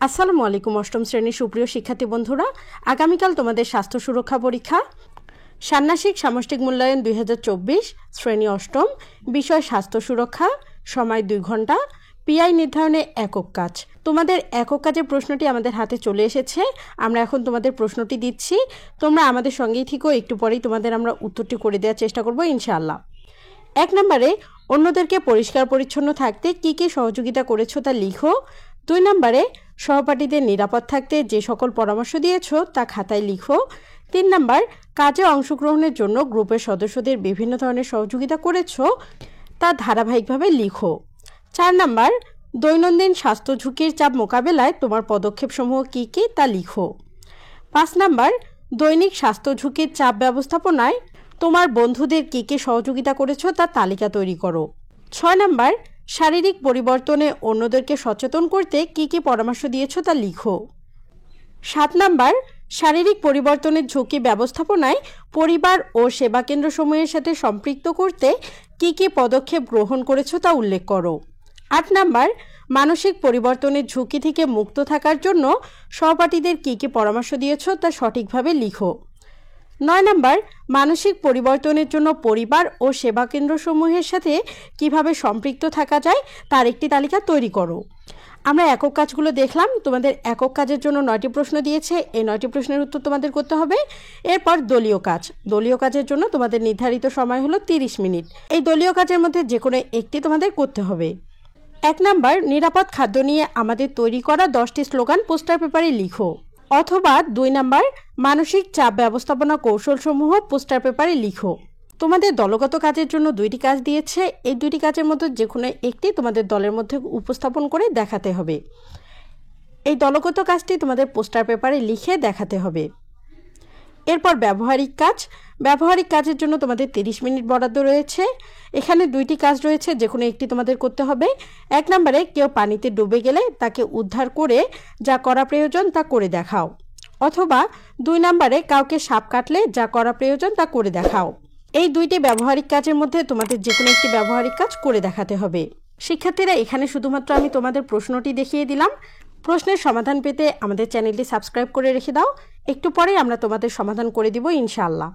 আসসালামু আলাইকুম অষ্টম শ্রেণীর সুপ্রিয় শিক্ষার্থী বন্ধুরা, আগামীকাল তোমাদের স্বাস্থ্য সুরক্ষা পরীক্ষা। ষান্মাসিক সামষ্টিক মূল্যায়ন 2024, শ্রেণী অষ্টম, বিষয় স্বাস্থ্য সুরক্ষা, সময় 2 ঘন্টা, পিআই নির্ধারণে একক কাজ। তোমাদের একক কাজের প্রশ্নটি আমাদের হাতে চলে এসেছে। আমরা এখন তোমাদের প্রশ্নটি দিচ্ছি, তোমরা আমাদের সঙ্গেই থেকো, একটু পরেই তোমাদের আমরা উত্তরটি করে দেওয়ার চেষ্টা করব ইনশাআল্লাহ। 1 নম্বরে, অন্যদেরকে পরিষ্কার পরিচ্ছন্ন থাকতে কী কী সহযোগিতা করেছো তা লিখো। 2 নম্বরে, সহপাঠীদের নিরাপদ থাকতে যে সকল পরামর্শ দিয়েছো তা খাতায় লিখো। 3 নম্বর, কাজে অংশগ্রহণের জন্য গ্রুপের সদস্যদের বিভিন্ন ধরনের সহযোগিতা করেছো তা ধারাবাহিকভাবে লিখো। 4 নম্বর, দৈনন্দিন স্বাস্থ্য ঝুঁকির চাপ মোকাবেলায় তোমার পদক্ষেপসমূহ কী কী তা লিখো। 5 নম্বর, দৈনিক স্বাস্থ্য ঝুঁকির চাপ ব্যবস্থাপনায় তোমার বন্ধুদের কী কী সহযোগিতা করেছো তার তালিকা তৈরি করো। 6 নম্বর, শারীরিক পরিবর্তনে অন্যদেরকে সচেতন করতে কী কী পরামর্শ দিয়েছো তা লিখো। 7 নম্বর, শারীরিক পরিবর্তনের ঝুঁকি ব্যবস্থাপনায় পরিবার ও সেবা কেন্দ্রসমূহের সাথে সম্পৃক্ত করতে কী কী পদক্ষেপ গ্রহণ করেছো তা উল্লেখ করো। 8 নম্বর, মানসিক পরিবর্তনের ঝুঁকি থেকে মুক্ত থাকার জন্য সহপাঠীদের কী কী পরামর্শ দিয়েছো তা সঠিকভাবে লিখো। 9 নম্বর, মানসিক পরিবর্তনের জন্য পরিবার ও সেবা কেন্দ্রসমূহের সাথে কিভাবে সম্পৃক্ত থাকা যায় তার একটি তালিকা তৈরি করো। আমরা একক কাজগুলো দেখলাম। তোমাদের একক কাজের জন্য 9টি প্রশ্ন দিয়েছে, এই 9টি প্রশ্নের উত্তর তোমাদের করতে হবে। এরপর দলীয় কাজ। দলীয় কাজের জন্য তোমাদের নির্ধারিত সময় হলো 30 মিনিট। এই দলীয় কাজের মধ্যে যে কোনো একটি তোমাদের করতে হবে। 1 নম্বর, নিরাপদ খাদ্য নিয়ে আমাদের তৈরি করা 10টি স্লোগান পোস্টার পেপারে লিখো। অথবা 2 নম্বর, মানসিক চাপ ব্যবস্থাপনা কৌশলসমূহ পোস্টার পেপারে লিখো। তোমাদের দলগত কাজের জন্য 2টি কাজ দিয়েছে, এই 2টি কাজের মধ্যে যে কোনো একটি তোমাদের দলের মধ্যে উপস্থাপন করে দেখাতে হবে। এই দলগত কাজটি তোমাদের পোস্টার পেপারে লিখে দেখাতে হবে। এরপর ব্যবহারিক কাজ। ব্যবহারিক কাজের জন্য তোমাদের 30 মিনিট বরাদ্দ রয়েছে। এখানে 2টি কাজ রয়েছে, যে কোনো একটি তোমাদের করতে হবে। 1 নম্বরে, কেউ পানিতে ডুবে গেলে তাকে উদ্ধার করে যা করা প্রয়োজন তা করে দেখাও। অথবা 2 নম্বরে, কাউকে সাপ কাটলে যা করা প্রয়োজন তা করে দেখাও। এই 2টি ব্যবহারিক কাজের মধ্যে তোমাদের যে কোনো একটি ব্যবহারিক কাজ করে দেখাতে হবে। শিক্ষার্থীরা, এখানে শুধুমাত্র আমি তোমাদের প্রশ্নটি দেখিয়ে দিলাম। প্রশ্নের সমাধান পেতে আমাদের চ্যানেলটি সাবস্ক্রাইব করে রেখে দাও, একটু পরেই আমরা তোমাদের সমাধান করে দিব ইনশাআল্লাহ।